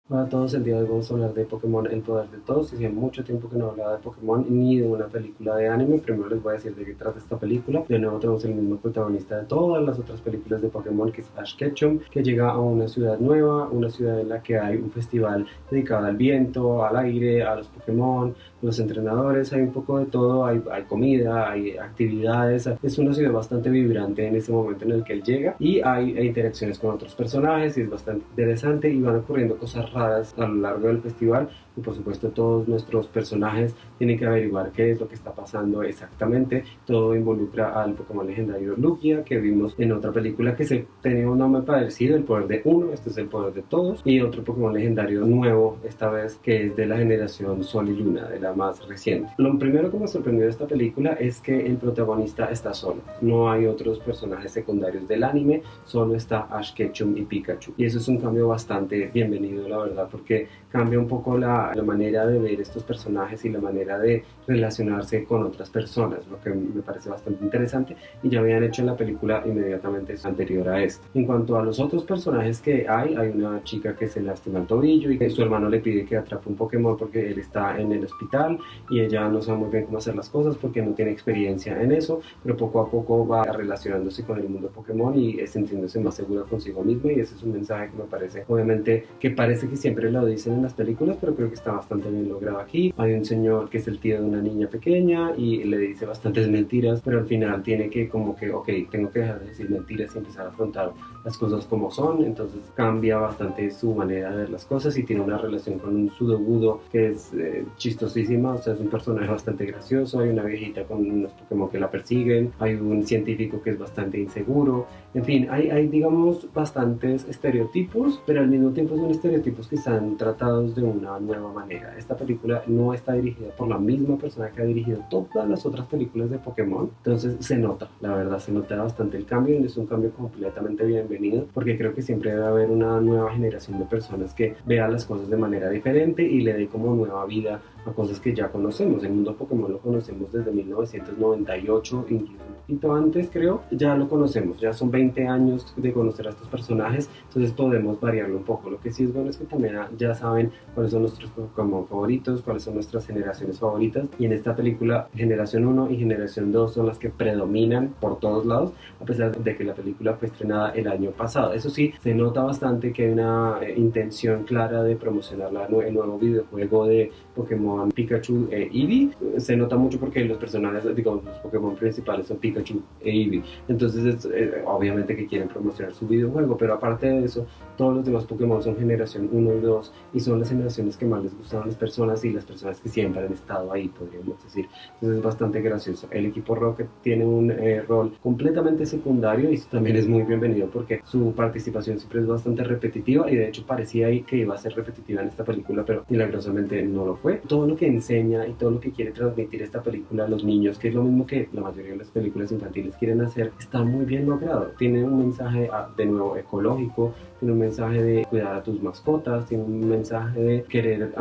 Hola a todos, el día de hoy vamos a hablar de Pokémon El Poder de Todos. Hacía mucho tiempo que no hablaba de Pokémon ni de una película de anime. Primero les voy a decir de qué trata esta película. De nuevo tenemos el mismo protagonista de todas las otras películas de Pokémon, que es Ash Ketchum, que llega a una ciudad nueva, una ciudad en la que hay un festival dedicado al viento, al aire, a los Pokémon, los entrenadores, hay un poco de todo, hay comida, hay actividades. Es una ciudad bastante vibrante en ese momento en el que él llega y hay interacciones con otros personajes y es bastante interesante y van ocurriendo cosas raras a lo largo del festival y por supuesto todos nuestros personajes tienen que averiguar qué es lo que está pasando exactamente. Todo involucra al Pokémon legendario Lugia, que vimos en otra película que se tenía un nombre parecido, el poder de uno, este es el poder de todos, y otro Pokémon legendario nuevo, esta vez que es de la generación Sol y Luna, de la más reciente. Lo primero que me sorprendió de esta película es que el protagonista está solo, no hay otros personajes secundarios del anime, solo está Ash Ketchum y Pikachu, y eso es un cambio bastante bienvenido, la verdad, porque cambia un poco la manera de ver estos personajes y la manera de relacionarse con otras personas, lo que me parece bastante interesante y ya habían hecho en la película inmediatamente anterior a esta. En cuanto a los otros personajes que hay una chica que se lastima el tobillo y que su hermano le pide que atrape un Pokémon porque él está en el hospital y ella no sabe muy bien cómo hacer las cosas porque no tiene experiencia en eso, pero poco a poco va relacionándose con el mundo Pokémon y sintiéndose más segura consigo misma, y ese es un mensaje que me parece, obviamente, que parece que siempre lo dicen en las películas, pero creo que está bastante bien logrado aquí. Hay un señor que es el tío de una niña pequeña y le dice bastantes mentiras, pero al final tiene que como que, ok, tengo que dejar de decir mentiras y empezar a afrontar las cosas como son, entonces cambia bastante su manera de ver las cosas y tiene una relación con un Sudowoodo que es chistosísima, o sea, es un personaje bastante gracioso. Hay una viejita con unos Pokémon que la persiguen, hay un científico que es bastante inseguro, en fin, hay digamos bastantes estereotipos, pero al mismo tiempo son estereotipos que están tratados de una nueva manera. Esta película no está dirigida por la misma persona que ha dirigido todas las otras películas de Pokémon, entonces se nota, la verdad se nota bastante el cambio y es un cambio completamente bienvenido porque creo que siempre debe haber una nueva generación de personas que vea las cosas de manera diferente y le dé como nueva vida a cosas que ya conocemos. El mundo Pokémon lo conocemos desde 1998, incluso un poquito antes creo, ya lo conocemos, ya son 20 años de conocer a estos personajes, entonces podemos variarlo un poco. Lo que sí es bueno es que también ya saben cuáles son nuestros Pokémon favoritos, cuáles son nuestras generaciones favoritas, y en esta película generación uno y generación 2 son las que predominan por todos lados, a pesar de que la película fue estrenada el año pasado. Eso sí, se nota bastante que hay una intención clara de promocionar el nuevo videojuego de Pokémon Pikachu e Eevee. Se nota mucho porque los personajes, digamos, los Pokémon principales son Pikachu e Eevee, entonces obviamente que quieren promocionar su videojuego, pero aparte de eso, todos los demás Pokémon son generación uno y 2 y son las generaciones que más les gustan a las personas y las personas que siempre han estado ahí, podríamos decir. Entonces es bastante gracioso. El equipo Rocket tiene un rol completamente secundario y eso también es muy bienvenido porque su participación siempre es bastante repetitiva y de hecho parecía ahí que iba a ser repetitiva en esta película, pero milagrosamente no lo fue. Todo lo que enseña y todo lo que quiere transmitir esta película a los niños, que es lo mismo que la mayoría de las películas infantiles quieren hacer, está muy bien logrado. Tiene un mensaje de nuevo ecológico, tiene un mensaje de cuidar a tus mascotas, tiene un mensaje de querer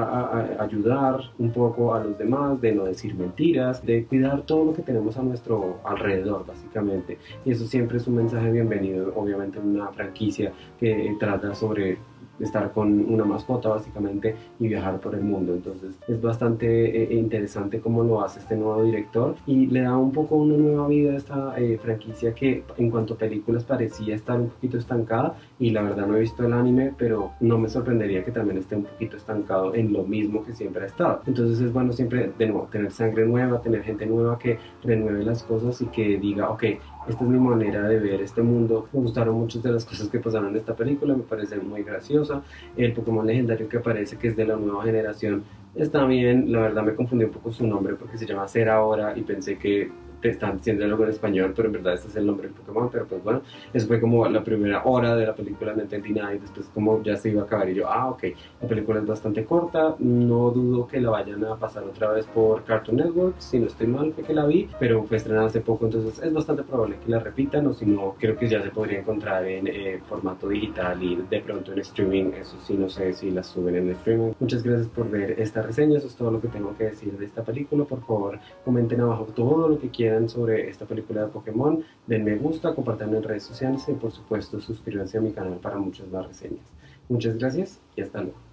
ayudar un poco a los demás, de no decir mentiras, de cuidar todo lo que tenemos a nuestro alrededor, básicamente. Y eso siempre es un mensaje bienvenido, obviamente, en una franquicia que trata sobre estar con una mascota básicamente y viajar por el mundo. Entonces es bastante interesante cómo lo hace este nuevo director y le da un poco una nueva vida a esta franquicia que en cuanto a películas parecía estar un poquito estancada, y la verdad no he visto el anime, pero no me sorprendería que también esté un poquito estancado en lo mismo que siempre ha estado. Entonces es bueno siempre de nuevo tener sangre nueva, tener gente nueva que renueve las cosas y que diga, ok, esta es mi manera de ver este mundo. Me gustaron muchas de las cosas que pasaron en esta película, me parece muy graciosa. El Pokémon legendario que aparece, que es de la nueva generación, está bien. La verdad me confundí un poco su nombre porque se llama Ser Ahora y pensé que te están diciendo algo en español, pero en verdad este es el nombre del Pokémon. Pero pues bueno, eso fue como la primera hora de la película, no entendí nada y después como ya se iba a acabar y yo, ok, la película es bastante corta, no dudo que la vayan a pasar otra vez por Cartoon Network, si no estoy mal fue que la vi, pero fue estrenada hace poco, entonces es bastante probable que la repitan, o si no, creo que ya se podría encontrar en formato digital y de pronto en streaming. Eso sí, no sé si la suben en streaming. Muchas gracias por ver esta reseña, eso es todo lo que tengo que decir de esta película. Por favor, comenten abajo todo lo que quieran sobre esta película de Pokémon, den me gusta, compartan en redes sociales y por supuesto suscríbanse a mi canal para muchas más reseñas. Muchas gracias y hasta luego.